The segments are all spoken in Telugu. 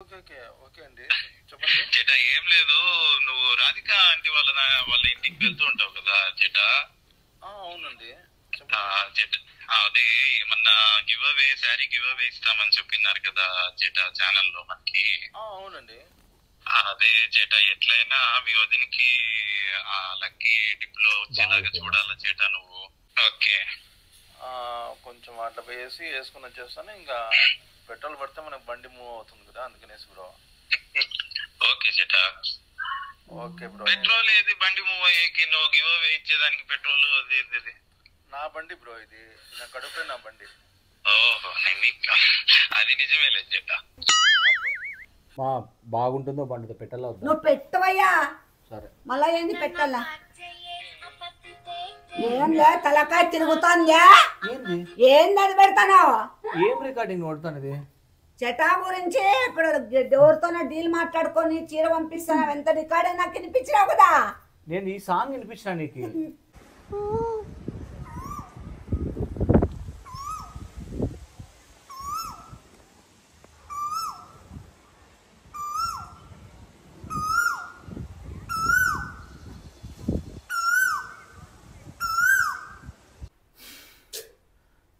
ఓకే ఓకే ఓకే అండి, చెప్పండి. చేటా ఏం లేదు, నువ్వు రాధిక ఆంటీ వాళ్ళ ఇంటికి వెళ్తూ ఉంటావు కదా చేటా? అవునండి, చేటా అదే ఏమన్నా give away sari give away ఇస్తామని చెప్పినారు కదా చేటా ఛానల్లో మనకి. అవునండి. అదే చేటా ఎట్లయినా మీ వదినికి లక్కీ డిప్ లో వచ్చేలాగా చూడాలా చేటా నువ్వు. ఓకే కొంచెం అట్లా వేసి వేసుకుని వచ్చేస్తాను. ఇంకా పెట్రోల్ పడితే మనకు బండి మూవ్ అవుతుంది కదా, అందుకనేసి బ్రో. ఓకే చేటా. Okay bro. పెట్రోల్ ఏది బండి మూవ్ అయ్యేకి నువ్వు గివ్ అవే ఇచ్చేదానికి పెట్రోల్ అది నా బండి బ్రో, ఇది నా కడుపులో నా బండి. ఓహో అది నిజమే లేదు చేటా. బాగుంటుందో బండితో పెట్టాలా? నువ్వు పెట్టవయ్యా. సరే మళ్ళా ఏంది పెట్టాలా? ఏం లే, తలకాయ తిరుగుతాందా? ఏంది అది పెడతాను? ఏం రికార్డింగ్ కొడతాను? చటా గురించి ఇప్పుడు ఎవరితోనో డీల్ మాట్లాడుకొని చీర పంపిస్తాను. ఎంత రికార్డ్ నాకు వినిపించినావు కదా. నేను ఈ సాంగ్ వినిపించిన నీకు.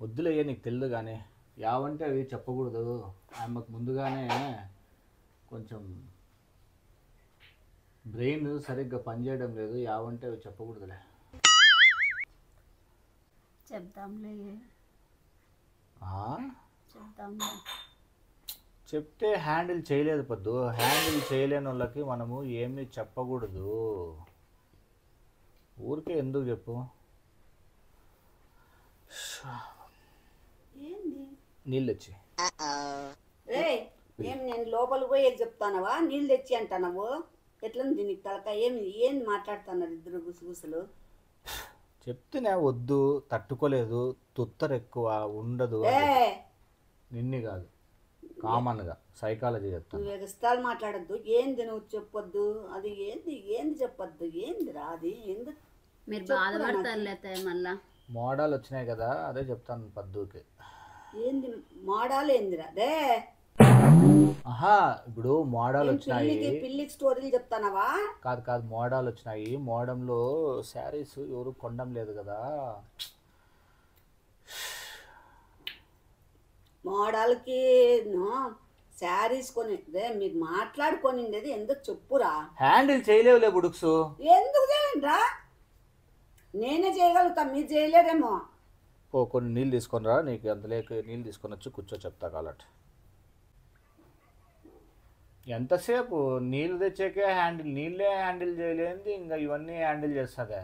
వద్దులయ్యా, నీకు తెలియదు కానీ యావంటే అవి చెప్పకూడదు. ఆమెకు ముందుగానే కొంచెం బ్రెయిన్ సరిగ్గా పనిచేయడం లేదు. యావంటే అవి చెప్పకూడదులే. చెప్తాంలే. చెప్తే హ్యాండిల్ చేయలేదు పొద్దు. హ్యాండిల్ చేయలేని వాళ్ళకి మనము ఏమీ చెప్పకూడదు. ఊరికే ఎందుకు చెప్పు. నీళ్ళు తెచ్చి. ఏం నేను లోపలికి పోయి చెప్తానవా? నీళ్ళు తెచ్చి అంటానవు. ఎట్లుంది నీకు తలక? ఏం మాట్లాడుతున్నారు ఇద్దరు గుసగుసలు? చెప్తేనే వద్దు, తట్టుకోలేదు, తుత్తరు ఎక్కువ ఉండదు. నిన్ని కాదు, కామన్గా సైకాలజీ చెప్తాను. నువ్వు ఎగస్తాలు మాట్లాడద్దు. ఏంది నువ్వు చెప్పొద్దు. అది ఏంది చెప్పొద్దు. ఏందిరా అది? ఎందుకు మీరు బాధపడతారు మళ్ళా? మోడల్ వచ్చినాయి కదా, అదే చెప్తాను పద్దుకి. ఏంది మోడల్? ఏందిరా అదే? ఆహా, ఇప్పుడు మోడల్ వచ్చినాయి. పిల్లికి స్టోరీలు చెప్తానవా? కాదు మోడల్ వచ్చినాయి. మోడంలో శారీస్ ఎవరు కొనడం లేదు కదా. మోడల్కి శారీస్ కొనిదే మీరు మాట్లాడుకొనిండేది ఎందుకు చెప్పురా. హ్యాండిల్ చేయలేవులే బుడుక్స్. ఎందుకు చేయండిరా? నేనే చేయగలుగుతా, మీరు చేయలేరేమో. కొన్ని నీళ్ళు తీసుకొని రా. నీకు అంత లేక నీళ్ళు తీసుకొని వచ్చి కూర్చో, చెప్తా కాలట్. ఎంతసేపు నీళ్ళు తెచ్చాకే హ్యాండిల్, నీళ్ళే హ్యాండిల్ చేయలేంది ఇంకా ఇవన్నీ హ్యాండిల్ చేస్తుందే.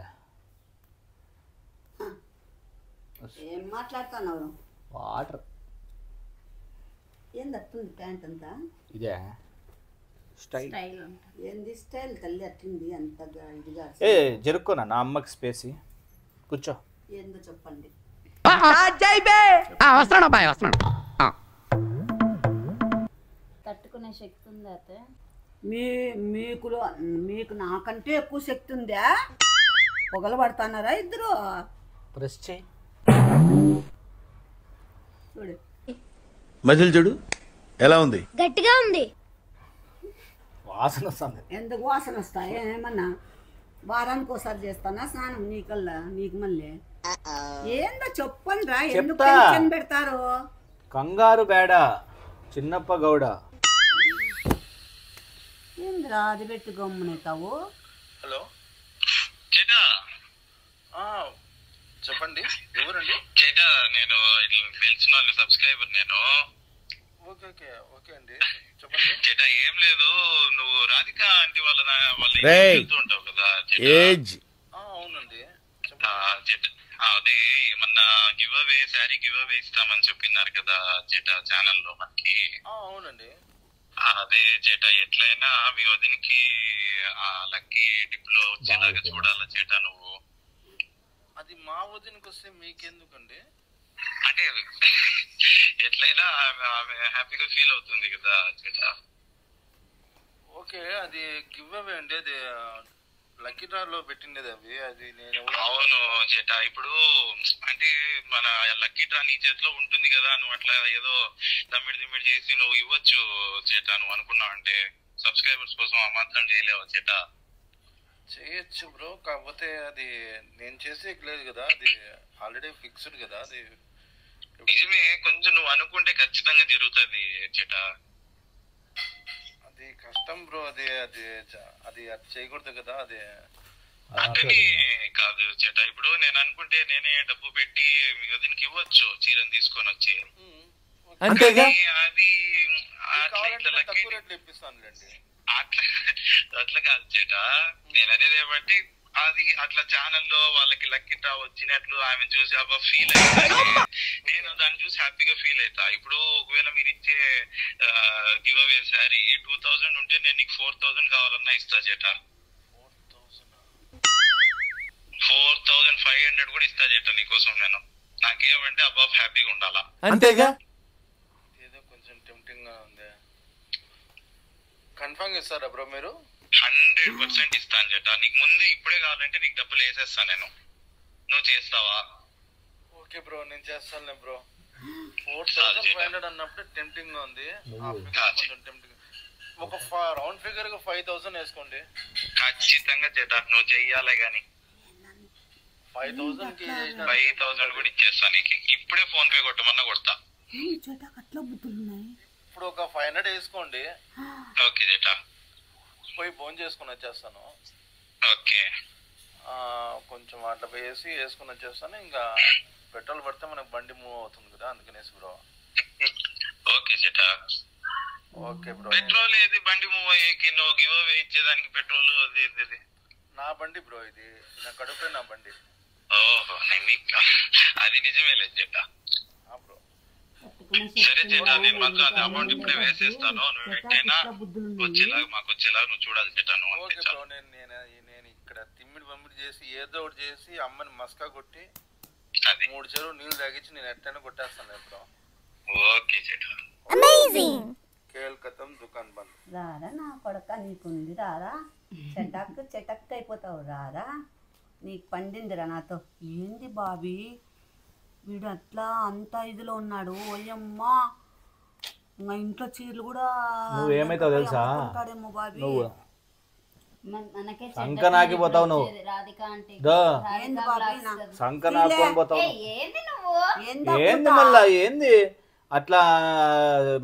ఏం మాట్లాడుతున్నావు? వాటర్ ఏంది అట్టుంది ప్యాంట్ అంతా? ఇదే స్టైల్. ఏంది స్టైల్ తల్లి అట్టింది అంతగా ఇదిగా? జరుక్కోనా నా అమ్మకి స్పేసి కూర్చో. ఏందో చెప్పండి. తట్టుకునే శక్తి ఉందా అయితే? మీకు నాకంటే ఎక్కువ శక్తి ఉందా? పొగలు పడుతున్నారా ఇద్దరు? ప్రెస్ చేయి. చూడు మజిల్ చూడు ఎలా ఉంది, గట్టిగా ఉంది. వాసన వస్తుంది. ఎందుకు వాసన వస్తాయి? ఏమన్నా వారానికి ఒకసారి చేస్తానా స్నానం నీకల్లా? నీకు మళ్ళీ ఏందో చెప్పండి రా. ఎందుకు టెన్షన్ పెడతారు? కంగారు బేడ చిన్నప్ప గౌడ. ఏందిరా అది పెట్టి గమ్మునవుతావు? హలో చేటా, చెప్పండి, ఎవరండి? చేటా నేను తెలిసిన వాళ్ళ సబ్స్క్రైబర్ నేను. ఓకే ఓకే ఓకే అండి, చెప్పండి. చేటా ఏం లేదు, నువ్వు రాధిక ఆంటీ వాళ్ళ ఇంటికి వెళ్తూ ఉంటావు కదా ఏజ్. అవునండి, చేటా అదే ఏమన్నా give away sari give away ఇస్తామని చెప్పినారు కదా చేటా ఛానల్లో మనకి. అవునండి. అదే చేటా ఎట్లయినా మీ వదినికి లక్కీ డిప్ లో వచ్చేలాగా చూడాలా చేటా నువ్వు. అది మా వదినకి వస్తే మీకెందుకండి? అంటే ఎట్లయినా ఆమె హ్యాపీగా ఫీల్ అవుతుంది కదా చేటా. ఓకే, అది గివ్ అవే అండి. అది లక్కీ డ్రాలో పెట్టిండేది అవి, అది నేను అవును చేట. ఇప్పుడు అంటే మన లక్కీ డ్రా నీ చేతిలో ఉంటుంది కదా, నువ్వు అట్లా ఏదో దమ్మిడి చేసి నువ్వు ఇవ్వచ్చు చేట. నువ్వు అనుకున్నావు అంటే సబ్స్క్రైబర్స్ కోసం ఆ మాత్రం చేయలేవా చేట? చేయొచ్చు బ్రో, కాకపోతే అది నేను చేసే లేదు కదా, అది ఆల్రెడీ ఫిక్స్డ్ కదా. అది నిజమే, కొంచెం నువ్వు అనుకుంటే ఖచ్చితంగా జరుగుతుంది చేట. అది కష్టం బ్రో, అది అది అది అది చేయకూడదు కదా. అది అంటే కాదు చేట, ఇప్పుడు నేను అనుకుంటే నేనే డబ్బు పెట్టి మీ వదినకి ఇవ్వచ్చు చీరని తీసుకొని వచ్చి. అంతేగా అది కావాలంటే నేను తక్కువ రేట్లు ఇప్పిస్తానులేండి. అట్లా కాదు చేట, నేను అనేది ఏమంటే అది అట్లా ఛానల్లో వాళ్ళకి లక్కీ డ్రా వచ్చినట్లు ఆమె చూసి అబ్బా ఫీల్ అయితే నేను దాన్ని చూసి హ్యాపీగా ఫీల్ అవుతా. ఇప్పుడు ఒకవేళ మీరు ఇచ్చే గివ్ అవే శారీ 2000 ఉంటే నేను నీకు 4000 కావాలన్నా ఇస్తా చేట. 4500 కూడా ఇస్తా చేట నీకోసం. నేను నాకేమంటే అబ్బా హ్యాపీగా ఉండాలా. అంతేగా ఏదో కొంచెం టెంప్టింగ్ గా ఉంది. కన్ఫర్మ్ ఇస్తారా బ్రో మీరు? 100% ఇస్తాను చేట. నీకు ముందు ఇప్పుడే కావాలంటే నీకు డబ్బులు వేసేస్తాను నేను, నువ్వు చేస్తావా? ఓకే బ్రో, నేను చేస్తానులే బ్రో. 4500 అన్నప్పుడు టెంప్టింగ్ గా ఉంది. కొంచెం టెంప్టింగ్. ఒక రౌండ్ ఫిగర్ గా 5000 వేసుకోండి. ఖచ్చితంగా చేట నువ్వు చెయ్యాలే గాని 5000 కి 5000 కూడా ఇచ్చేస్తా నీకు. ఇప్పుడే ఫోన్ పే కొట్టమన్నా కొడతా. అట్లా బుద్ధులు ఉన్నాయి. ఇప్పుడు ఒక 500 వేసుకోండి. ఓకే చేట, పోయి ఫోన్ చేసుకుని వచ్చేస్తాను. ఓకే కొంచెం అట్లా వేసుకుని వచ్చేస్తాను. ఇంకా పెట్రోల్ పడితే మనకు బండి మూవ్ అవుతుంది కదా, అందుకనేసి బ్రో. ఓకే చేట. Okay bro. పెట్రోల్ ఏది బండి మూవ్ అయ్యేకి నువ్వు గివ్ అవే ఇచ్చేదానికి పెట్రోల్ అది నా బండి బ్రో, ఇది నా కడుపే నా బండి. ఓహో అది నిజమే లేదు చేట. బ్రో సరే చేట, నేను మాత్రం అది అమౌంట్ ఇప్పుడే వేసేస్తాను. నువ్వు ఎట్టయినా వచ్చేలాగా మాకు వచ్చేలాగా నువ్వు చూడాలి చేట. నువ్వు ఓకే బ్రో. నేను ఇక్కడ తిమ్మిడి చేసి ఏదో ఒకటి చేసి అమ్మని మస్కా కొట్టి 3 చెరువు నీళ్ళు తాగించి నేను ఎట్టైనా కొట్టేస్తాను బ్రో. ఓకే చేట. కేల్ కథం దుకాన్ బంద్. రారా నా కొడక, నీకుంది రారా, చెటక్ అయిపోతావు రారా, నీకు పండిందిరా నాతో. ఏంది బాబీ వీడు అట్లా అంత ఇదిలో ఉన్నాడు, ఓయమ్మా. ఇంకా ఇంట్లో చీరలు కూడా నువ్వేమైతావు తెలుసా, ఉంటాడేమో బాబీ. నువ్వు మనకే సంక నాకిపోతావు నువ్వు. రాధిక అంటే ఏంది బాబీ సంక నాకుని పోతావు. ఏంది నువ్వు? ఏంది మళ్ళా ఏంది అట్లా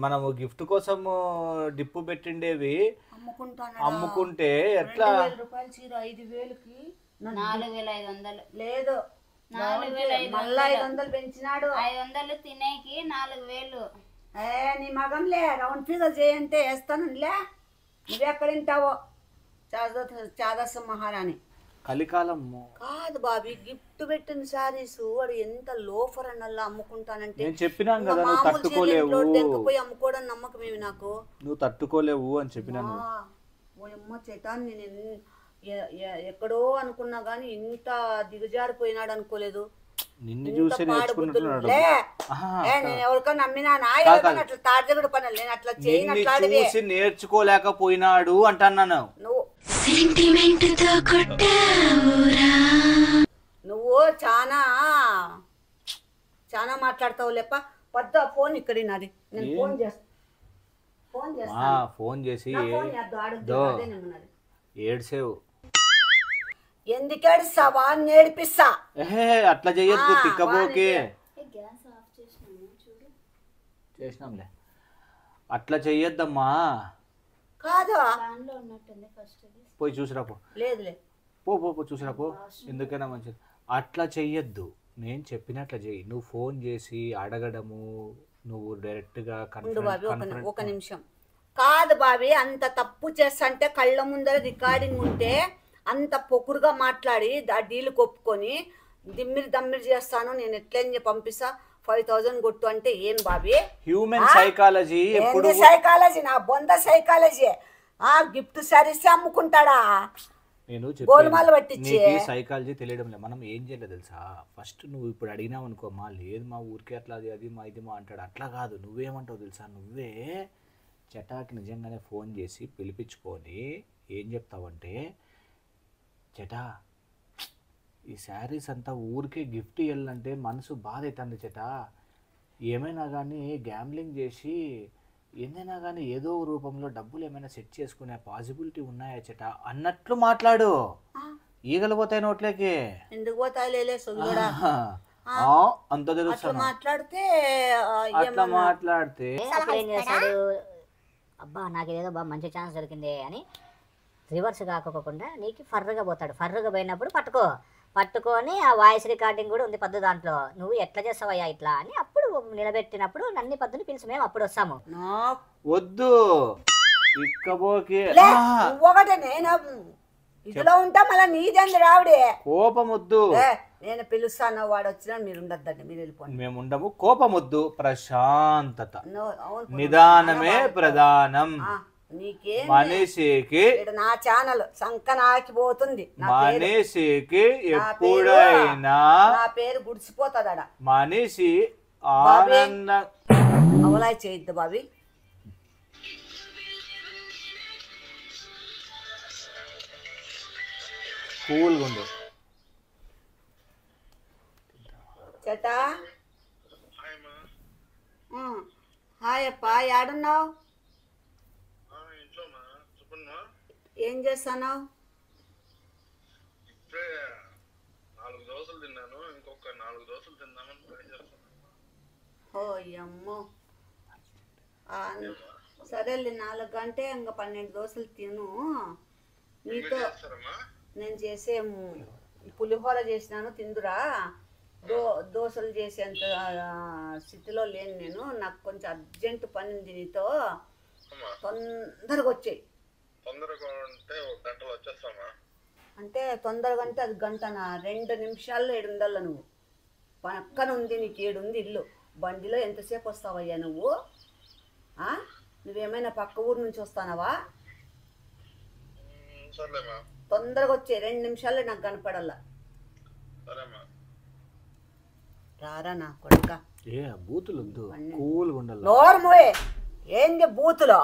మనము గిఫ్ట్ కోసము డిప్పు పెట్టిండేవి అమ్ముకుంటే ఎట్లా? 2000 రూపాయల చీర 5000కి 4500 లేదు, 4500 మళ్ళా 500 పెంచినాడు. 500 తినేకి 4000. నీ మగంలే రౌండ్ ఫిగర్ చేయంటే వేస్తానులే. నువ్వెక్కడ వింటావో చాదస్ස మహారాణి. కలికాలం కాదు బాబీ, గిఫ్ట్ పెట్టిన శారీస్ వాడు ఎంత లోఫర్ అన్నల్లా అమ్ముకుంటానంటే నేను చెప్పినాను కదా, నువ్వు తట్టుకోలేవు, దెక్కపోయి అమ్ముకోవడం నమ్మకం ఏమి నాకు. నువ్వు తట్టుకోలేవు అని చెప్పినాను. ఓయమ్మ చేటాన్ని నేను ఎక్కడో అనుకున్నా గానీ ఇంత దిగజారిపోయినాడు అనుకోలేదు. నిన్ను చూసి నేర్చుకుంటున్నాడు. నేను ఎవరికైనా నమ్మినానా? అట్లా తాడిదగుడు పనులు నేను అట్లా చూసి నేర్చుకోలేకపోయినాడు అంటున్నాను. నువ్వు చాలా చాలా మాట్లాడతావు లేప. పొద్దు ఫోన్ ఇక్కడ నాది, నేను ఫోన్ చేసి ఏడ్సేవు. ఎందుకు ఏడుస్తావా? నేర్పిస్తా. అట్లా చెయ్యొద్దు, తిక్కబోకే. గ్యాస్ ఆఫ్ చేసినాము చూడు. చేసినాంలే, అట్లా చెయ్యొద్దమ్మా. కాదు దానిలో ఉన్నట్టుంది ఫస్ట్. పోయి చూసిరాపో. లేదులే, పో చూసిరాపో, ఎందుకైనా మంచిది. అట్లా చెయ్యొద్దు, నేను చెప్పినట్లా చెయ్యి. నువ్వు ఫోన్ చేసి అడగడము, నువ్వు డైరెక్ట్గా ఒక నిమిషం. కాదు బాబీ, అంత తప్పు చేస్తంటే కళ్ళ ముందర రికార్డింగ్ ఉంటే అంత పొకురుగా మాట్లాడి ఆ డీలు కొప్పుకొని దమ్మిరి చేస్తాను నేను ఎట్లని పంపిస్తా 5000 కొట్టు అంటే ఏం బాబీ? Human psychology. సైకాలజీ నా బొంద సైకాలజీ. గిఫ్ట్ సారీస్ అమ్ముకుంటాడా? నేను గోల్మాలు పట్టించి సైకాలజీ తెలియడం లేదు. మనం ఏం చేయలేదు తెలుసా, ఫస్ట్ నువ్వు ఇప్పుడు అడిగినావు అనుకో, మా లేదు మా ఊరికే అట్లా అది మా ఇది మా అంటాడు. అట్లా కాదు, నువ్వేమంటావు తెలుసా, నువ్వే చటాకి నిజంగానే ఫోన్ చేసి పిలిపించుకొని ఏం చెప్తావంటే, చేటా ఈ శారీస్ అంతా ఊరికే గిఫ్ట్ ఇవ్వాలంటే మనసు బాధ అవుతుంది చేటా. ఏమైనా కానీ గ్యాంబ్లింగ్ చేసి ఏదైనా కానీ ఏదో రూపంలో డబ్బులు ఏమైనా సెట్ చేసుకునే పాసిబిలిటీ ఉన్నాయా చేటా అన్నట్లు మాట్లాడు. ఈగలు పోతాయి నోట్లోకి. ఎందుకు పోతాయి లేలే సొగ్గుడా అంత తెలుసు మాట్లాడితే అట్లా మాట్లాడితే అప్పుడు ఏం చేస్తాడు, అబ్బా నాకు ఇదేదో బాగా మంచి ఛాన్స్ దొరికింది అని రివర్స్ కాకోకుండా నీకు ఫర్రుగా పోతాడు. ఫర్రుగా పోయినప్పుడు పట్టుకొని ఆ వాయిస్ రికార్డింగ్ కూడా ఉంది పద్దు దాంట్లో. నువ్వు ఎట్లా చేస్తావయ్యా ఇట్లా అని అప్పుడు నిలబెట్టినప్పుడు నన్ను పద్దుని పిలిచి మేము అప్పుడు వస్తాము. వద్దు ఇక్కబోకి ఒకటే నేను ఇదిలో ఉంటా మళ్ళీ నీదంది రావుడే. కోపం వద్దు. నేను పిలుస్తాను, వాడు వచ్చినా మీరు ఉండద్దండి, మీరు వెళ్ళిపోండి. మేము ఉండము. కోపం వద్దు, ప్రశాంతత నిదానమే ప్రధానం. నీకేం మనిషికి నా ఛానల్ సంకనాకిపోతుంది. మనిషికి ఎప్పుడైనా నా పేరు గుడిసిపోతుంది. మనిషి ఆనంద అవలాయి చేయొద్దు బాబీ. కూల్గా ఉండు. చేటా హాయ్ అప్ప, ఏడున్నావు? ఏం చేస్తాను? ఇప్పుడే 4 దోశలు తిన్నాను, ఇంకొక 4 దోశలు తిందామని ట్రై చేస్తున్నాను. ఓ అమ్మో, సరేలే 4 గంటే ఇంకా 12 దోశలు తిను. నీతో నేను చేసే పులిహోర చేసినాను, తిందురా. దోశలు చేసేంత స్థితిలో లేను నేను. నాకు కొంచెం అర్జెంట్ పని ఉంది నీతో, తొందరగా వచ్చేయి. తొందరగా ఉంటే 1 గంటలో వచ్చేస్తామా? అంటే తొందరగా అంటే అది గంటనా? 2 నిమిషాల్లో 7 ఉండాల. నువ్వు పక్కన ఉంది, నీకు 7 ఉంది ఇల్లు. బండిలో ఎంతసేపు వస్తావయ్యా నువ్వు? నువ్వేమైనా పక్క ఊరు నుంచి వస్తానవా? తొందరగా వచ్చే, 2 నిమిషాల్లో నాకు కనపడాల. రారా నా కొడుక. బూతులు కూల్గా ఉండాలి. నోర్మోయే, ఏంది బూతులో?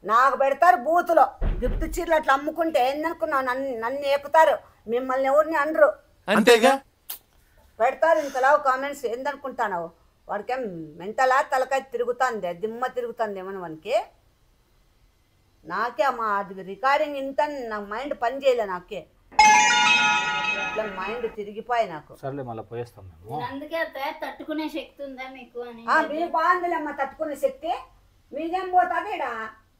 నాకు పెడతారు బూతులో. గిఫ్ట్ చీరలు అట్లా అమ్ముకుంటే ఏందనుకున్నావు? నన్ను ఏపుతారు, మిమ్మల్ని ఎవరిని అనరు. అంతేగా పెడతారు ఇంతలా కామెంట్స్. ఏందనుకుంటావు? వాడికేం మెంటలా తలకాయ తిరుగుతుంది, దిమ్మ తిరుగుతుంది ఏమన్నా వానికి? నాకే అమ్మా అది రికార్డింగ్ ఇంత నా మైండ్ పని చేయలే. నాకే ఇట్లా మైండ్ తిరిగిపోయి నాకు. సర్లే మళ్ళీ పోయేస్తాం మేము. అందుకే తట్టుకునే శక్తి ఉందా మీకు అని. మీరు బాగుందిలేమ్మా తట్టుకునే శక్తి. మీదేం పోతుంది ఇడా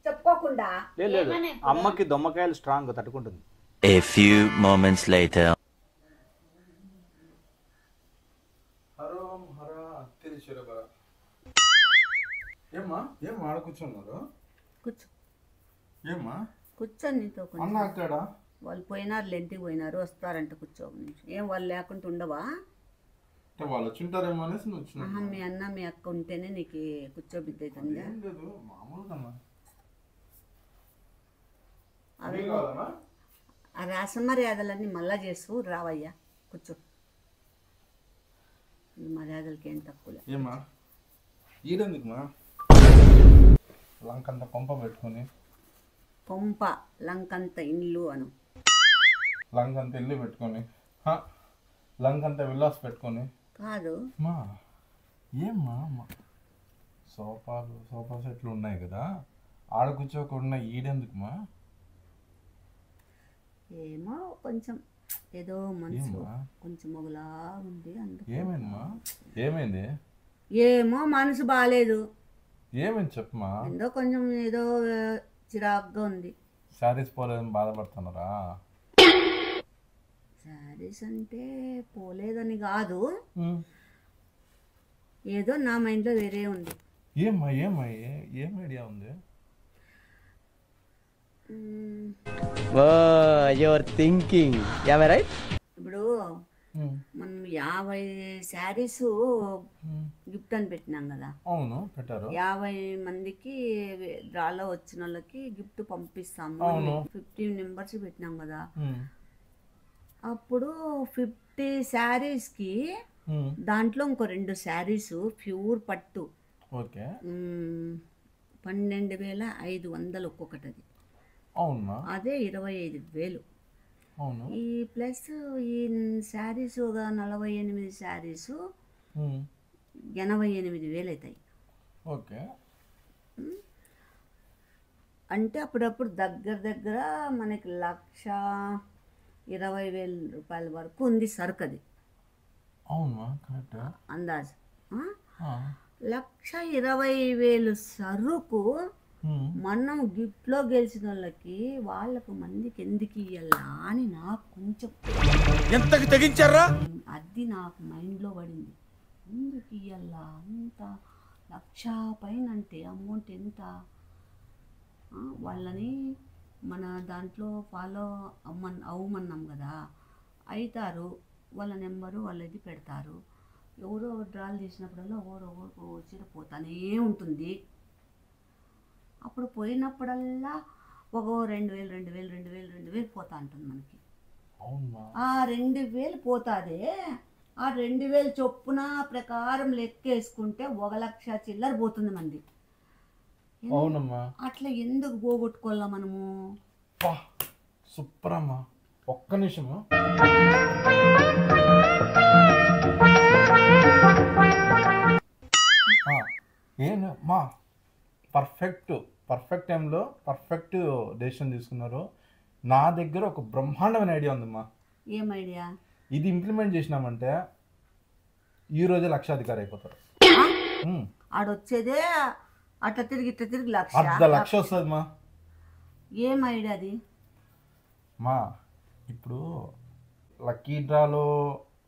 చెప్పుకోకుండా? లేదు, అమ్మకి దొమ్మకాయలు స్ట్రాంగ్ తట్టుకుంటుంది. A few moments later. ఏమ్మా ఏం ఆడ కూర్చున్నారు? కూర్చో. ఏమ్మా కూర్చొని నీతో అన్న అక్కడ వాళ్ళు పోయినారు, లెంటికి పోయినారు, వస్తారంట. కూర్చో. ఏం వాళ్ళు లేకుండా ఉండవా? వాళ్ళు వచ్చింటారేమో అనేసి వచ్చిన. మీ అన్న మీ అక్క ఉంటేనే నీకు కూర్చోబుద్ధి అవుతుంది. మామూలుగా అవి ఆ రాసమర్యాదలన్నీ మళ్ళా చేస్తూ రావయ్యా. కూర్చో. ఈ మర్యాదలకి ఏం తక్కువలే. ఏమా ఈడెందుకుమా లంకంత కొంప పెట్టుకుని? కొంప లంకంత ఇల్లు అను. లంకంత ఇల్లు పెట్టుకొని, లంకంత విల్లాస్ పెట్టుకొని కాదు మా. ఏమ్మా సోఫా సెట్లు ఉన్నాయి కదా, ఆడ కూర్చోకుండా ఈడెందుకుమా? ఏమో కొంచెం ఏదో మనసు కొంచెం ఒకలా ఉంది అందుకు. ఏమైందమ్మా? ఏమైంది? ఏమో మనసు బాగాలేదు. ఏమైంది చెప్పమా? ఏదో కొంచెం ఏదో చిరాగ్గా ఉంది. శారీస్ పోలేదని బాధపడుతున్నారా? శారీస్ అంటే పోలేదని కాదు, ఏదో నా మైండ్లో వేరే ఉంది. ఏం ఐడియా ఉంది? Your thinking right. ఇప్పుడు మనం 50 శారీస్ గిఫ్ట్ అని పెట్టినాం కదా. అవును పెట్టారు. 50 మందికి డ్రాలో వచ్చిన వాళ్ళకి గిఫ్ట్ పంపిస్తాము. 15 నెంబర్స్ పెట్టినాం కదా. అప్పుడు 50 శారీస్కి దాంట్లో ఇంకో 2 శారీస్ ప్యూర్ పట్టు. ఓకే. 12,500 ఒక్కొక్కటి. అది అవునా? అదే 25,000. అవును. ఈ ప్లస్ ఈ శారీస్ ఒక 48 శారీస్ 88,000 అవుతాయి. ఓకే. అంటే అప్పుడప్పుడు దగ్గర మనకి 1,20,000 రూపాయల వరకు ఉంది సరుకు. అది అవునా? కరెక్ట్. అందాజ్ 1,20,000 సరుకు మనం గిఫ్ట్లో గెలిచిన వాళ్ళకు మందికి ఎందుకు ఇవ్వాలా అని నాకు కొంచెం ఎంతకి తెగించారా అది నాకు మైండ్లో పడింది. ఎందుకు ఇవ్వాలా అంత 1,00,000 పైన అంటే అమౌంట్ ఎంత? వాళ్ళని మన దాంట్లో ఫాలో అవ్వమన్నాం కదా, అవుతారు. వాళ్ళ నెంబరు వాళ్ళది పెడతారు. ఎవరో డ్రాలు తీసినప్పుడల్లా ఎవరో చీర పోతానే ఉంటుంది. అప్పుడు పోయినప్పుడల్లా ఒక 2,000 పోతా ఉంటుంది మనకి. ఆ 2,000 పోతాదే, ఆ 2,000 చొప్పున ప్రకారం లెక్కేసుకుంటే 1,00,000 చిల్లర పోతుంది మంది. అవునమ్మా. అట్లా ఎందుకు పోగొట్టుకోవాలా మనము? సూపర్ అమ్మా. ఒక్క నిమిషము. మా పర్ఫెక్ట్ టైంలో పర్ఫెక్ట్ డెసిషన్ తీసుకున్నారు. నా దగ్గర ఒక బ్రహ్మాండమైన ఐడియా ఉందమ్మా. ఏం ఐడియా? ఇది ఇంప్లిమెంట్ చేసినామంటే ఈ రోజే లక్షాధికారి అయిపోతారు. ఆడొచ్చేదే అట్లా తిరిగి 1,00,000 వస్తుంది మా. ఏం ఐడియా అది? మా ఇప్పుడు లక్కీ డ్రాలో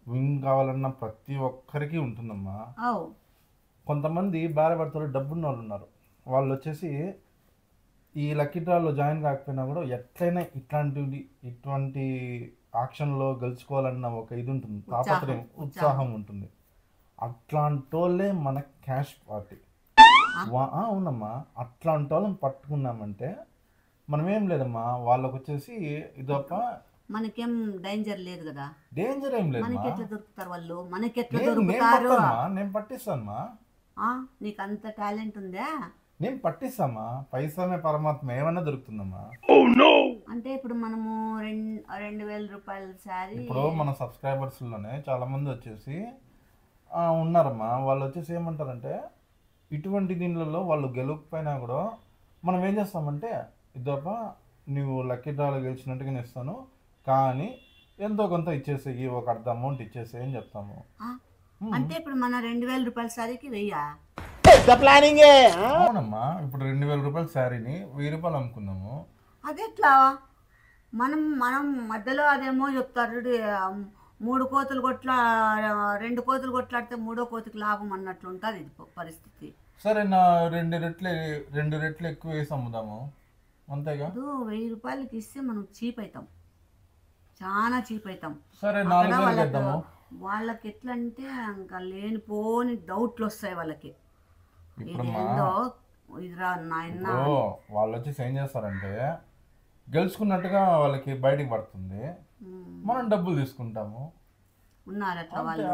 విన్ కావాలన్న ప్రతి ఒక్కరికి ఉంటుందమ్మా. కొంతమంది భార్య భర్తలు డబ్బున్న వాళ్ళు ఉన్నారు. వాళ్ళు వచ్చేసి ఈ లక్కీ డ్రాలో జాయిన్ కాకపోయినా కూడా ఎట్లయినా ఇటువంటి ఆక్షన్లో గెలుచుకోవాలన్న ఒక ఇది ఉంటుంది, తాపత్రయం, ఉత్సాహం ఉంటుంది. అట్లాంటి వాళ్ళే మన క్యాష్ పార్టీ. అవునమ్మా. అట్లాంటి వాళ్ళని పట్టుకున్నామంటే మనమేం లేదమ్మా, వాళ్ళకి వచ్చేసి ఇదొక మనకేం డేంజర్ లేదు కదా. డేంజర్ ఏం లేదు. మనకి ఎట్లా దొరుకుతారు వాళ్ళు? మనకి ఎట్లా దొరుకుతారు? నేను పట్టిస్తానమ్మా. నీకు అంత టాలెంట్ ఉందా? నేను పట్టిస్తామా. పైసమే పరమాత్మ, ఏమన్నా దొరుకుతుందమ్మా. అంటే ఇప్పుడు మనము 2,000 రూపాయల శారీ, ఇప్పుడు మన సబ్స్క్రైబర్స్ లోనే చాలా మంది వచ్చేసి ఉన్నారమ్మా. వాళ్ళు వచ్చేసి ఏమంటారంటే ఇటువంటి దీనిలలో వాళ్ళు గెలవకపోయినా కూడా మనం ఏం చేస్తామంటే ఇదొక నువ్వు లక్కీ డ్రాలో గెలిచినట్టుగా ఇస్తాను, కానీ ఎంతో కొంత ఇచ్చేసేయి, ఒక అర్ధ అమౌంట్ ఇచ్చేసేయి అని చెప్తాము. అంటే ఇప్పుడు మన 2,000 రూపాయల శారీకి 1,000 ప్లానింగే. అవునమ్మా. ఇప్పుడు 2,000 రూపాయల శారీని 1,000 రూపాయలు అమ్ముకున్నాము. అదెట్లా? మనం మధ్యలో అదేమో చెప్తారు 3 కోతులు 2 కోతులు కొట్లాడితే 3వ కోతికి లాభం అన్నట్లు ఉంటుంది పరిస్థితి. సరే, నా 2 రెట్లు ఎక్కువ వేసి అమ్ముదాము, అంతేగా? 1,000 రూపాయలకి ఇస్తే మనం చీప్ అవుతాం, చాలా చీప్ అవుతాం. సరే, 4,000 ఇద్దాము. వాళ్ళకి ఎట్లా అంటే ఇంకా లేనిపోని డౌట్లు వస్తాయి వాళ్ళకి. వాళ్ళు వచ్చి ఏం చేస్తారంటే గెలుచుకున్నట్టుగా వాళ్ళకి బయటికి పడుతుంది, మనం డబ్బులు తీసుకుంటాము. ఉన్నారు అట్లా వాళ్ళు.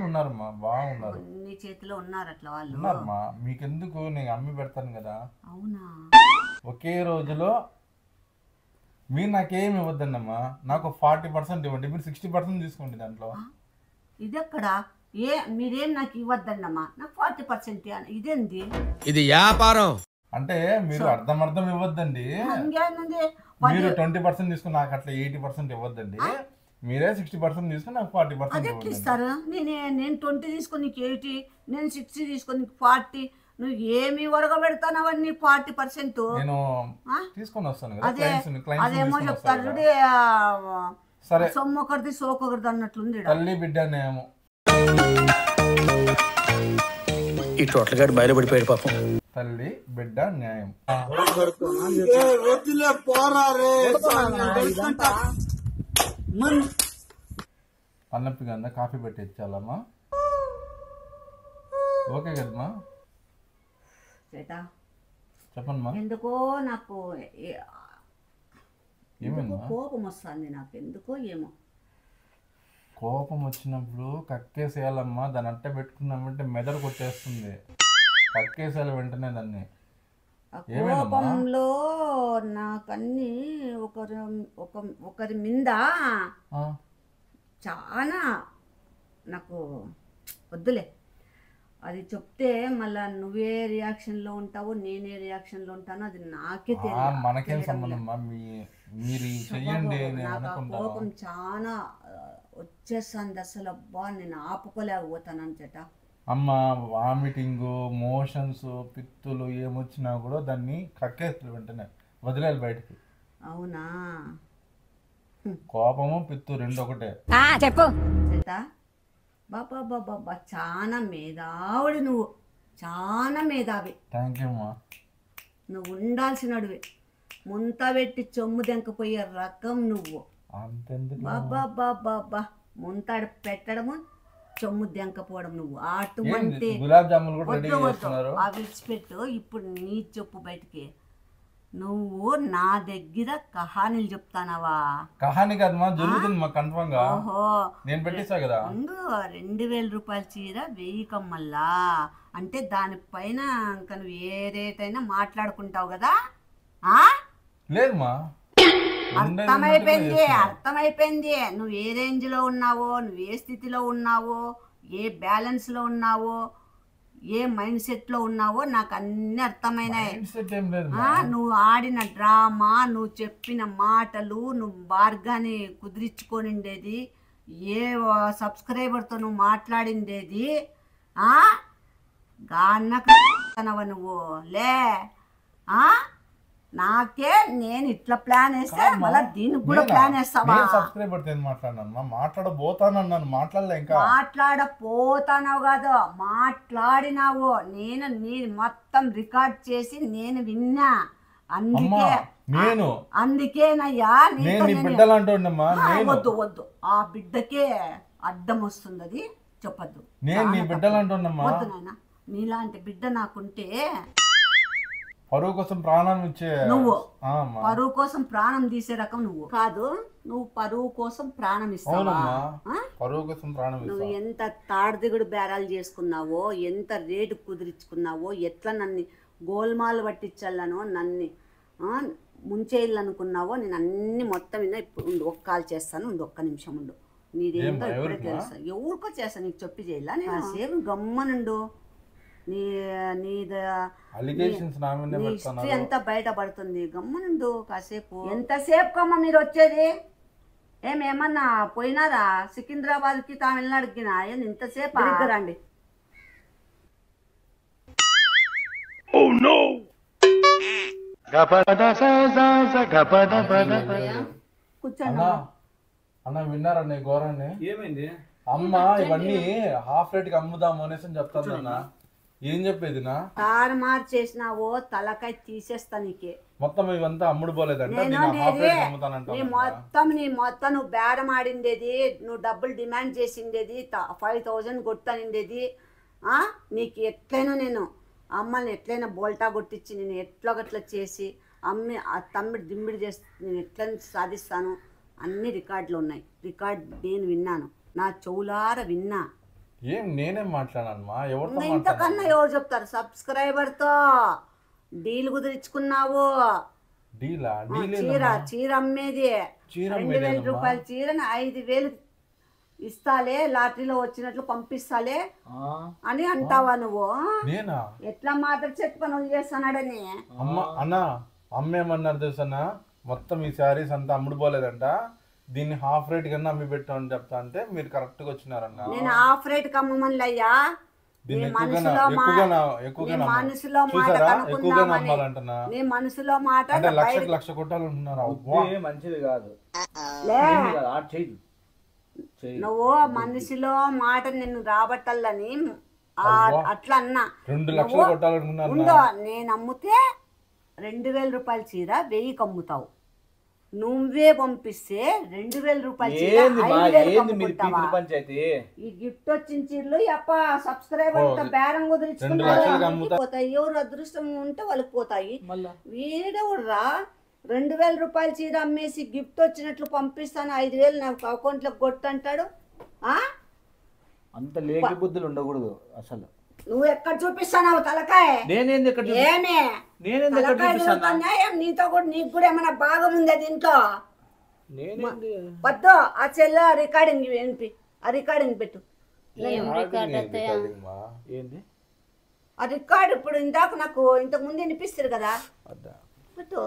ఉన్నారమ్మా, బాగున్నారు. నీ చేతిలో ఉన్నారు అట్లా వాళ్ళు. ఉన్నారమ్మా. మీకెందుకు, నేను అమ్మి పెడతాను కదా. అవునా? ఒకే రోజులో మీరు నాకేమి ఇవ్వద్దన్నమ్మా, నాకు 40% ఇవ్వండి, మీరు 60% తీసుకోండి దాంట్లో. ఇది ఎక్కడ? మీరేం నాకు ఇవ్వద్దన్నమ్మా, నాకు 40%. ఇదేంది? ఇది వ్యాపారం. అంటే మీరు అర్థం ఇవ్వద్దండి. మీరు 20% తీసుకుని నాకు అట్లా 80% ఇవ్వద్దండి. మీరే 60% తీసుకుని నాకు 40% ఇస్తారు. నేను 20 తీసుకొని నీకు 80, నేను 60 తీసుకొని నీకు 40. నువ్వు ఏమి వరగబెడతావు అవన్నీ 40%? నేను తీసుకొని వస్తాను. అదేమో చెప్తారు చూడు, సొమ్ము ఒకరిది సోకొకరిది అన్నట్లుంది. తల్లి బిడ్డ న్యాయము. ఈ టోటల్ గాడు బయలుపడిపోయాడు పాపం. తల్లి బిడ్డ న్యాయం. పన్నప్పి గందా కాఫీ పెట్టి ఇచ్చాలమ్మా. ఓకే కదమ్మా? చెప్పమ్మా. ఎందుకో నాకు కోపం వస్తుంది, నాకు ఎందుకో ఏమో. కోపం వచ్చినప్పుడు కక్కేసేయాలమ్మా. దాన్ని అట్ట పెట్టుకున్నామంటే మెదడు కొట్టేస్తుంది. కక్కేసేయాలి వెంటనే దాన్ని. కోపంలో నాకన్నీ ఒకరి మీద ఆ, చాలా నాకు వద్దులే, అది చెప్తే మళ్ళా నువ్వే రియాక్షన్లో ఉంటావు, నేనే రియాక్షన్లో ఉంటాను, అది నాకే మనకేం సంబంధం అమ్మా, మీరు చెయ్యండి నేను నాకు ఆ అనుకుంటాను. కోపం చాలా వచ్చేస్తుంది అసలు. అబ్బా నేను ఆపుకోలేకపోతాను అంతట. అమ్మ వామిటింగ్, మోషన్స్, పిత్తులు ఏమొచ్చినా కూడా దాన్ని కక్కేస్తుంది, వెంటనే వదిలేయాలి బయటికి. అవునా? కోపము పిత్తు రెండు ఒకటే. చెప్పు. బాబా బాబా చాలా మేధావుడి నువ్వు, చాలా మేధావి. థ్యాంక్ యూ అమ్మా. నువ్వు ఉండాల్సినడివి, ముంత పెట్టి చొమ్ము దెంకపోయే రకం నువ్వు. అంతెందుకు బాబా బాబా ముంత పెట్టడము చొమ్ము దెంకపోవడం నువ్వు. అటువంటి గులాబ్ జాములు కూడా రెడీ చేస్తున్నారు. ఆ విడిచిపెట్టు. ఇప్పుడు నీ చెప్పు బయటికి. నువ్వు నా దగ్గర కహానీలు చెప్తానవా? కహాని కాదమ్మా, జరుగుతుంది మా కన్ఫర్మ్ గా. ఓహో, నేను పెట్టిస్తా కదా. 2000 రూపాయల చీర 1000 కమ్మల్లా అంటే దానిపైన ఇంకా నువ్వు ఏ రేట్ అయినా మాట్లాడుకుంటావు కదా? లేదమ్మా, అర్థమైపోయింది. నువ్వు ఏ రేంజ్ లో ఉన్నావో, నువ్వు ఏ స్థితిలో ఉన్నావో, ఏ బ్యాలెన్స్ లో ఉన్నావో, ఏ మైండ్ సెట్ లో ఉన్నావో నాకు అన్ని అర్థమైనాయి. నువ్వు ఆడిన డ్రామా, నువ్వు చెప్పిన మాటలు, నువ్వు బార్గాని కుదిరించుకొనిండేది, ఏ సబ్స్క్రైబర్తో నువ్వు మాట్లాడిండేది, గాన్నవ నువ్వు లే. నాకే నేను ఇట్లా ప్లాన్ వేస్తే మళ్ళీ దీనికి కూడా ప్లాన్ వేస్తావా? సబ్స్క్రైబర్ మాట్లాడినా మాట్లాడబోతానన్నాను, మాట్లాడలే ఇంకా. మాట్లాడపోతానావు కాదు, మాట్లాడినావు. నేను నీ మొత్తం రికార్డ్ చేసి నేను విన్నా. అందుకేనయ్యా వద్దు వద్దు, ఆ బిడ్డకే అడ్డం వస్తుంది, అది చెప్పద్దు. వద్దు నాయన, నీలాంటి బిడ్డ నాకుంటే. పరువు కోసం ప్రాణం ఇచ్చే నువ్వు, పరువు కోసం ప్రాణం తీసే రకం నువ్వు కాదు. నువ్వు పరువు కోసం ప్రాణం ఇస్తావా? పరువు కోసం ప్రాణం. నువ్వు ఎంత తాడిదిగుడు బేరాలు చేసుకున్నావో, ఎంత రేటు కుదిరించుకున్నావో, ఎట్లా నన్ను గోల్మాలు పట్టించాలనో, నన్ను ముంచేయాలనుకున్నావో, నేను అన్ని మొత్తం విన్నా. ఇప్పుడు ఉండు, ఒక్క కాల్ చేస్తాను, ఉండు, ఒక్క నిమిషం ఉండు. నీదేంటో ఇప్పుడే తెలుసా. ఎవరికో చేస్తా, నీకు చెప్పి చేయాల. నేను సేపు గమ్మనుండు. నీ హిస్టరీ అంతా బయటపడుతుంది. గమ్మునుండు కాసేపు. ఎంతసేపు కమ్మ మీరు వచ్చేది? ఏమన్నా పోయినారా సికింద్రాబాద్కి, తమిళనాడుకి? ఇంతసేపు రండి. కూర్చోండి అన్న. విన్నారన్న ఘోరాన్ని? ఏమైంది? అమ్మ ఇవన్నీ హాఫ్ రేట్ కి అమ్ముదాము అనేసి చెప్తాను అన్న. ఏం చెప్పేది నా? తారుమారు చేసినావో తలకాయ తీసేస్తా నీకే. మొత్తం ఇవంతా అమ్ముడు పోలేదంటే మొత్తం నువ్వు బేరం ఆడిండేది, నువ్వు డబ్బులు డిమాండ్ చేసిండేది, 5000 కొట్టనిండేది. నీకు ఎట్లయినా నేను అమ్మల్ని ఎట్లయినా బోల్టా కొట్టించి నేను ఎట్లా గట్లా చేసి తమ్మిడి దిమ్మిడి చేసి నేను ఎట్లా సాధిస్తాను అన్ని రికార్డులు ఉన్నాయి. రికార్డ్ నేను విన్నాను, నా చెవులార విన్నా. ఏం నేనేం మాట్లాడానమ్మా? ఎవరితో? ఇంతకన్నా ఎవరు చెప్తారు? సబ్స్క్రైబర్తో డీల్ కుదిరించుకున్నావు. చీర అమ్మేది 2000 రూపాయల చీరని 5000 ఇస్తాలే, లాటరీలో వచ్చినట్లు పంపిస్తాలే అని అంటావా నువ్వు? ఎట్లా మాత్రం చెట్టు పనులు చేస్తున్నాడని. అన్నా అమ్మేమన్నారు తెలుసన్నా, మొత్తం ఈ శారీస్ అంతా అమ్ముడు పోలేదంట, దీన్ని హాఫ్ రేట్ కన్నా అమ్మి పెట్టామని చెప్తా అంటే మీరు కరెక్ట్ గా వచ్చినారన్న. నేను హాఫ్ రేట్ కమ్మమని అయ్యా, మనసులో మాట లక్ష కొట్టాలంటున్నారు. మంచిది కాదు. నువ్వు మనసులో మాట నిన్ను రాబట్టాలని అట్లా అన్నా. 2 లక్షలు కొట్టాలనుకున్నా. నేను అమ్ముతే 2000 రూపాయల చీర 1000కి అమ్ముతావు. నువ్వే పంపిస్తే 2000 రూపాయల చీర 5000 ఈ గిఫ్ట్ వచ్చిన చీరలు సబ్స్క్రైబర్ బేరం కుదిరించుకుంటాయి. ఎవరు అదృష్టం ఉంటే వాళ్ళకి పోతాయి. వీడెవడురా 2000 రూపాయల చీర అమ్మేసి గిఫ్ట్ వచ్చినట్లు పంపిస్తాను, 5000 నాకు అకౌంట్లో కొట్టు అంటాడు. అంత లేకి బుద్ధులు ఉండకూడదు అసలు. నువ్వు ఎక్కడ చూపిస్తావు తలకాయ? నేనేంది ఎక్కడ ఏమే నేనేంది ఎక్కడ తలకాయ చూపిస్తానా? తిరుగుతుందా? ఏం నీతో కూడా నీకు కూడా ఏమైనా భాగం ఉందా దీంట్లో? నేనేంది వద్దు ఆ చెల్ల రికార్డింగ్ వినిపి, ఆ రికార్డింగ్ పెట్టు. ఏంది ఆ రికార్డ్ ఇప్పుడు ఇందాక నాకు ఇంతకు ముందు వినిపిస్తారు కదా, పెట్టు.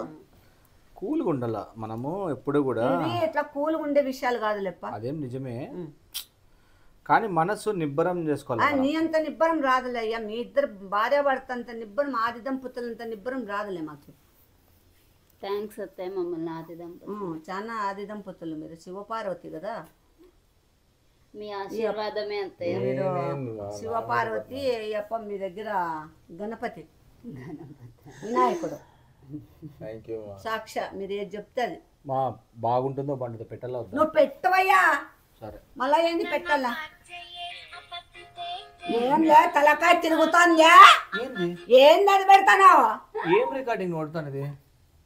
కూల్గా ఉండాల మనము ఎప్పుడు కూడా. ఇవి ఇట్లా కూల్గా ఉండే విషయాలు కాదు లేప్ప. అదేం నిజమే, కానీ మనసు నిబ్బరం చేసుకోవాలి. నీ అంత నిబ్బరం రాదులే అయ్యా, మీ ఇద్దరు భార్య పడుతంత నిబ్బరం, ఆది దంపతులంత నిబ్బరం రాదులే మాకు. థ్యాంక్స్ అత్తయ్య, మమ్మల్ని ఆది దంపతులు. చాలా ఆది దంపతులు మీరు, శివపార్వతి కదా. మీ ఆశీర్వాదమే అత్తయ్య. మీరు శివపార్వతి అప్ప, మీ దగ్గర గణపతి వినాయకుడు సాక్ష. మీరు ఏది చెప్తే అది మా బాగుంటుందో బండితో పెట్టాలా? నువ్వు పెట్టవయ్యా. సరే మళ్ళా ఏంది పెట్టాలా? ఏం లే తలకాయ తిరుగుతాందా? ఏంది అది పెడతాను? ఏం రికార్డింగ్ కొడతాను?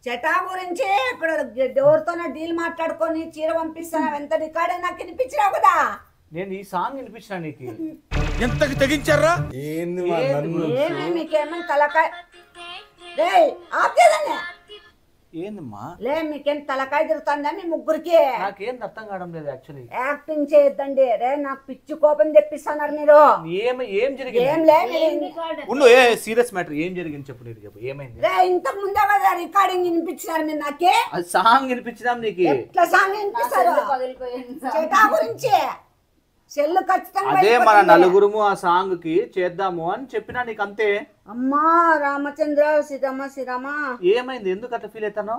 చటా గురించి ఇక్కడ ఎవరితోనో డీల్ మాట్లాడుకొని చీర పంపిస్తాను, ఎంత రికార్డ్ నాకు వినిపించినావు కదా. నేను ఈ సాంగ్ వినిపించిన నీకు ఎంతకి తెగించారా? మీకేమన్నా తలకాయ రే ఆపేదనే ఏందమ్మా? లే మీకేం తలకాయ తిరుగుతుందా మీ ముగ్గురికి? నాకేం అర్థం కావడం లేదు యాక్చువల్లీ. యాక్టింగ్ చేయొద్దండి రే, నాకు పిచ్చి కోపం తెప్పిస్తున్నారు మీరు. ఏం జరిగింది? ఏం లే ఉండు, ఏ సీరియస్ మ్యాటర్ ఏం జరిగింది చెప్పు. నీకు చెప్పు ఏమైంది? రే ఇంతకు ముందే కదా రికార్డింగ్ వినిపించినారు మీరు నాకే. అది సాంగ్ వినిపించదాం నీకు. ఎట్లా సాంగ్ వినిపిస్తారు? చెటా గురించి చెల్లు ఖచ్చితంగా. అదే మన నలుగురుము ఆ సాంగ్ కి చేద్దాము అని చెప్పినా నీకు, అంతే. అమ్మా రామచంద్ర శ్రీరామ శ్రీరామ. ఏమైంది? ఎందుకు అట్లా ఫీల్ అవుతాను?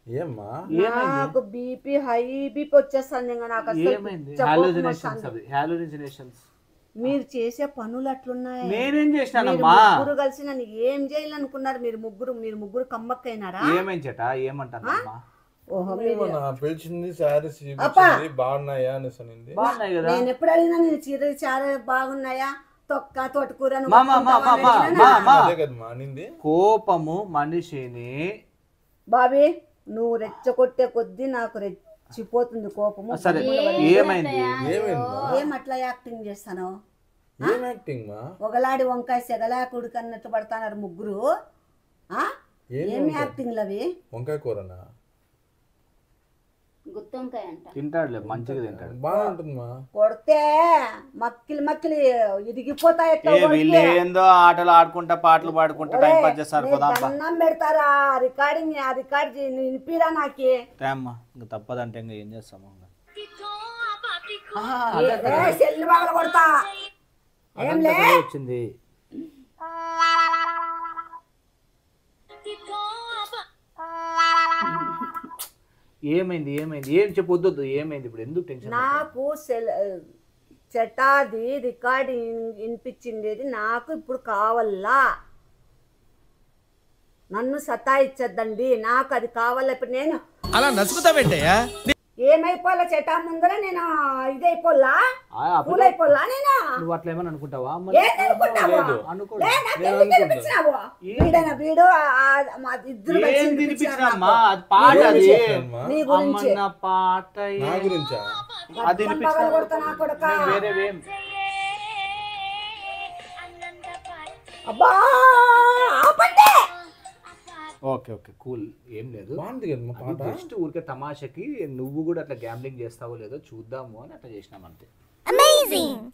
ఏమ్మా నాకు బీపీ హై బీపీ వచ్చేస్తుంది ఇంకా నాకు అసలు. ఏమైంది? హాలుసినేషన్స్. మీరు చేసే పనులు అట్లున్నాయి. నేనేం చేసినానమ్మా? ముగ్గురు కలిసి నన్ను ఏం చేయాలనుకున్నారు మీరు ముగ్గురు కమ్మక్కైనారా? ఏమైంది చేట? ఏమంటానమ్మా? పిలిచింది శారీస్ బాగున్నాయా అనేసి అనింది. బాగున్నాయి కదా. నేను ఎప్పుడు అడిగినా నేను చీర చాలా బాగున్నాయా, తొక్క తోటకూర. కోపము మనిషిని బాబీ నువ్వు రెచ్చగొట్టే కొద్దీ నాకు రెచ్చిపోతుంది కోపము. సరే ఏమైంది? ఏం అట్లా యాక్టింగ్ చేస్తాను? ఒకలాడి వంకాయ సెగలాకుడు కన్నట్టు పడతాన్నారు ముగ్గురు. ఏం యాక్టింగ్ అవి? వంకాయ కూరనా? గుత్తొంకాయ అంట. తింటాడులే, మంచిగా తింటాడు. బాగుంటుందమ్మా. కొడితే మక్కిలి ఇరిగిపోతాయి. ఏందో ఆటలు ఆడుకుంటా పాటలు పాడుకుంటా టైం పాస్ చేస్తారు. అన్నం పెడతారా? రికార్డింగ్ ఆ రికార్డ్ వినిపిరా నాకే. ఇంకా తప్పదంటే ఇంకా ఏం చేస్తాము? సెల్లు బాగా కొడతా. ఏం లే వచ్చింది. ఏమైంది? ఏం చెప్పొద్దు. ఏమైంది ఇప్పుడు? ఎందుకు టెన్షన్? నాకు చటాది రికార్డ్ వినిపించిండేది నాకు ఇప్పుడు కావాలా. నన్ను సతాయిచ్చద్దండి, నాకు అది కావాలా. ఇప్పుడు నేను అలా నసుకుతావేంటయ్యా? ఏమైపోలా చటా ముందర నేను ఇదైపోలా, పూలైపోలా. నేను నువ్వు అట్లా ఏమని అనుకుంటావా? ఓకే ఓకే కూల్, ఏం లేదు. జస్ట్ ఊరికే తమాషకి నువ్వు కూడా అట్లా గ్యాంబ్లింగ్ చేస్తావో లేదో చూద్దాము అని అట్లా చేసినాం అంతే.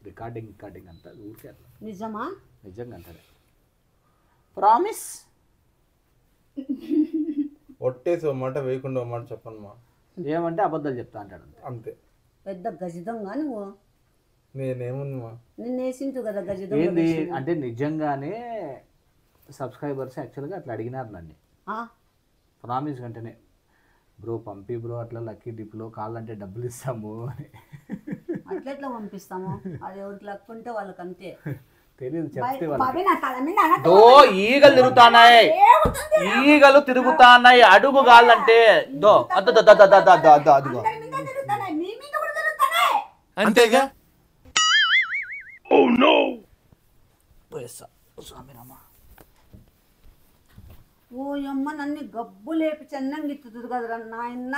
రికార్డింగ్ అంతా ఊరికే అట్లా. నిజమా? నిజంగా అంతే. ప్రామిస్. ఒట్టేసి ఓ మాట వేయకుండా ఓ మాట చెప్పమ్మా. ఏమంటే అబద్ధాలు చెప్తా అంటాడు అంతే. పెద్ద గజిదంగా నువ్వు. నేనేమన్నా నిన్నేసింటు కదా గజిదం. ఏంది అంటే నిజంగానే సబ్స్క్రైబర్స్ యాక్చువల్గా అట్లా అడిగినారు నన్ను. ప్రామిస్ వెంటనే బ్రో పంపి బ్రో అట్లా లక్కీ డిప్లో కావాలంటే డబ్బులు ఇస్తాము అని. అట్లా పంపిస్తాము, అది ఎవరికి లక్కుంటే వాళ్ళకి అంతే. తెలియదు చెప్తే ఈగలు తిరుగుతాన్నాయి, ఈగలు తిరుగుతాన్నాయి. అడుగు కావాలంటే దో అదిగో అంతేగా. స్వామిరామా. ఓ అమ్మ నన్ను గబ్బు లేపి చెన్నంగా ఇస్తుంది కదరా నాయన.